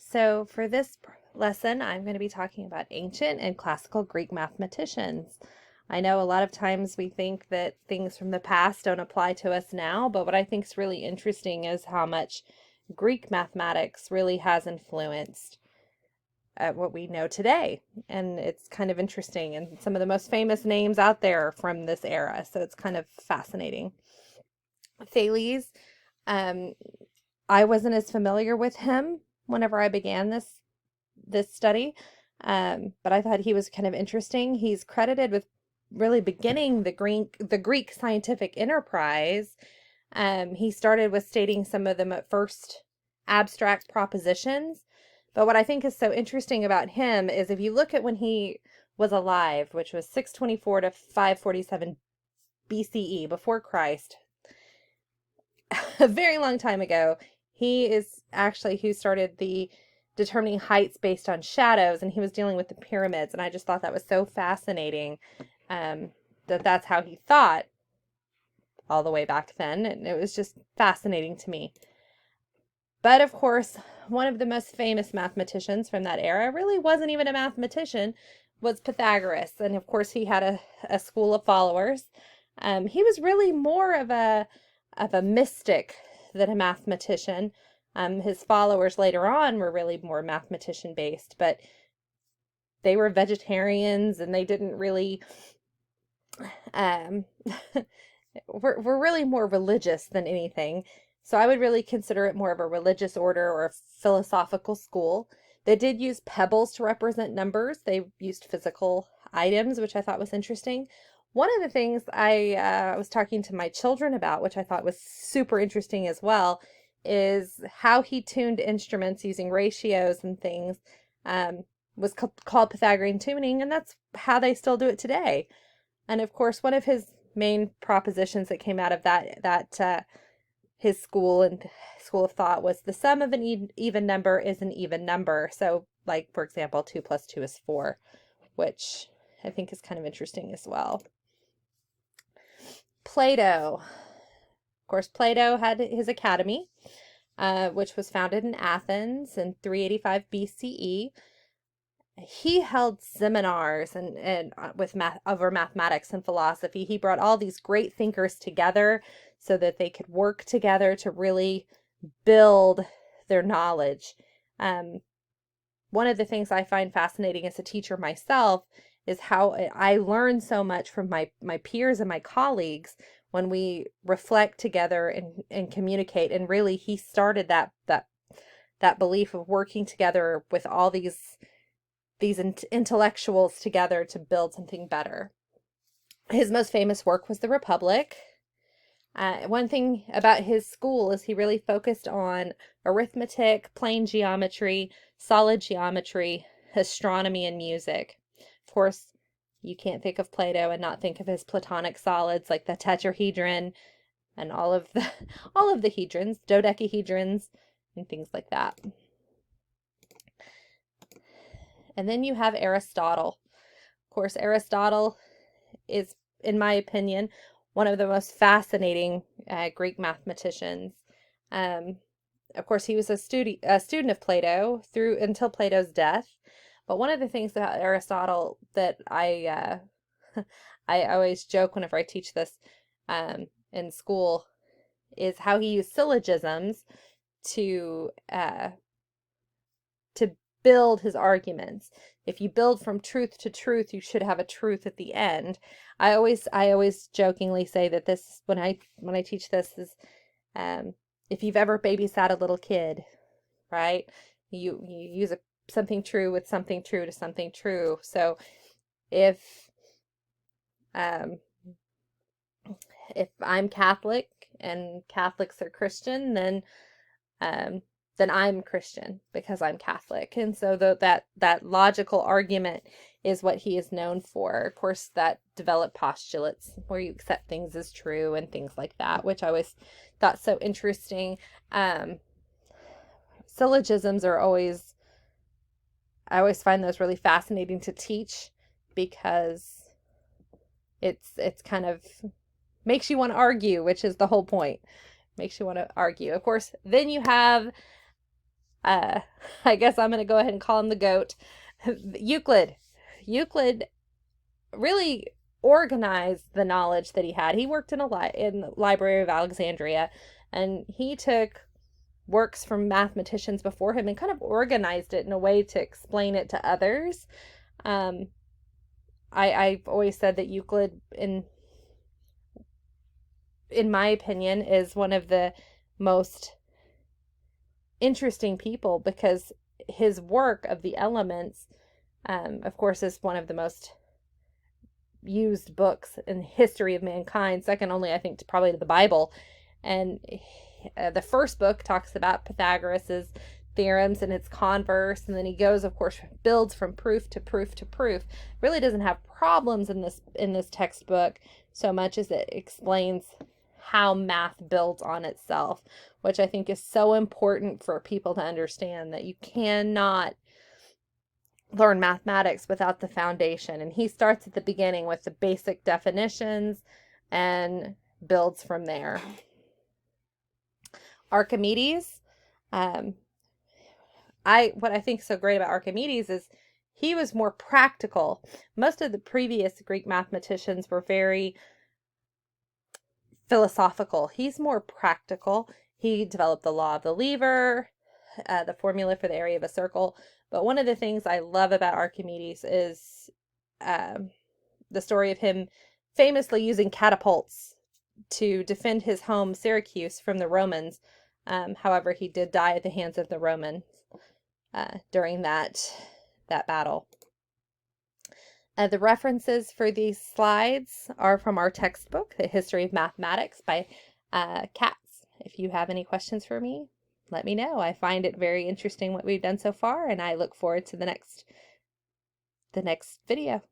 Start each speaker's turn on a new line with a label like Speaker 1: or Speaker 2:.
Speaker 1: So for this lesson, I'm going to be talking about ancient and classical Greek mathematicians. I know a lot of times we think that things from the past don't apply to us now, but what I think is really interesting is how much Greek mathematics really has influenced what we know today. And it's kind of interesting. And some of the most famous names out there are from this era. So it's kind of fascinating. Thales, um, I wasn't as familiar with him whenever I began this study, but I thought he was kind of interesting. He's credited with really beginning the Greek scientific enterprise. He started with stating some of the first abstract propositions. But what I think is so interesting about him is if you look at when he was alive, which was 624 to 547 BCE, before Christ, a very long time ago, he is actually who started the determining heights based on shadows, and he was dealing with the pyramids. And I just thought that was so fascinating, um, that that's how he thought all the way back then. And it was just fascinating to me. But of course, one of the most famous mathematicians from that era really wasn't even a mathematician, was Pythagoras. And of course, he had a school of followers. He was really more of a mystic than a mathematician. His followers later on were really more mathematician based, but they were vegetarians and they didn't really um, were really more religious than anything. So I would really consider it more of a religious order or a philosophical school. They did use pebbles to represent numbers. They used physical items, which I thought was interesting. One of the things I was talking to my children about, which I thought was super interesting as well, is how he tuned instruments using ratios and things. Was called Pythagorean tuning, and that's how they still do it today. And of course, one of his main propositions that came out of that his school of thought was the sum of an even number is an even number. So, like for example, 2 plus 2 is 4, which I think is kind of interesting as well. Plato. Of course, Plato had his academy, which was founded in Athens in 385 BCE. He held seminars and with math over mathematics and philosophy. He brought all these great thinkers together so that they could work together to really build their knowledge. Um, One of the things I find fascinating as a teacher myself is how I learn so much from my peers and my colleagues when we reflect together and communicate. And really, he started that belief of working together with all these intellectuals together to build something better. His most famous work was The Republic. One thing about his school is he really focused on arithmetic, plane geometry, solid geometry, astronomy, and music. Of course, you can't think of Plato and not think of his Platonic solids like the tetrahedron and all of the all of the hedrons, dodecahedrons, and things like that. And then you have Aristotle. Of course, Aristotle is, in my opinion, one of the most fascinating Greek mathematicians. Um, of course, he was a student of Plato through until Plato's death. But one of the things about Aristotle that I always joke whenever I teach this in school is how he used syllogisms to to build his arguments. If you build from truth to truth, you should have a truth at the end. I always jokingly say that this when I teach this is um, if you've ever babysat a little kid, right? You use something true with something true to something true. So if um, if I'm Catholic and Catholics are Christian, um, then I'm Christian because I'm Catholic. And so that logical argument is what he is known for. Of course, that developed postulates where you accept things as true and things like that, which I always thought so interesting. Um, Syllogisms are I always find those really fascinating to teach because it's kind of makes you want to argue, which is the whole point. Makes you want to argue. Of course, then you have uh, I guess I'm going to go ahead and call him the GOAT. Euclid. Euclid really organized the knowledge that he had. He worked in the Library of Alexandria, and he took works from mathematicians before him and kind of organized it in a way to explain it to others. Um, I've always said that Euclid, in my opinion, is one of the most interesting people because his work of the elements, of course, is one of the most used books in the history of mankind, second only, I think, to probably to the Bible. And the first book talks about Pythagoras's theorems and its converse, and then he goes, of course, builds from proof to proof to proof. Really doesn't have problems in this textbook so much as it explains how math builds on itself, which I think is so important for people to understand, that you cannot learn mathematics without the foundation. And he starts at the beginning with the basic definitions and builds from there. Archimedes, what I think is so great about Archimedes is he was more practical. Most of the previous Greek mathematicians were very philosophical. He's more practical. He developed the law of the lever, the formula for the area of a circle. But one of the things I love about Archimedes is the story of him famously using catapults to defend his home, Syracuse, from the Romans. However, he did die at the hands of the Romans during that battle. The references for these slides are from our textbook, The History of Mathematics by Katz. If you have any questions for me, let me know. I find it very interesting what we've done so far, and I look forward to the next video.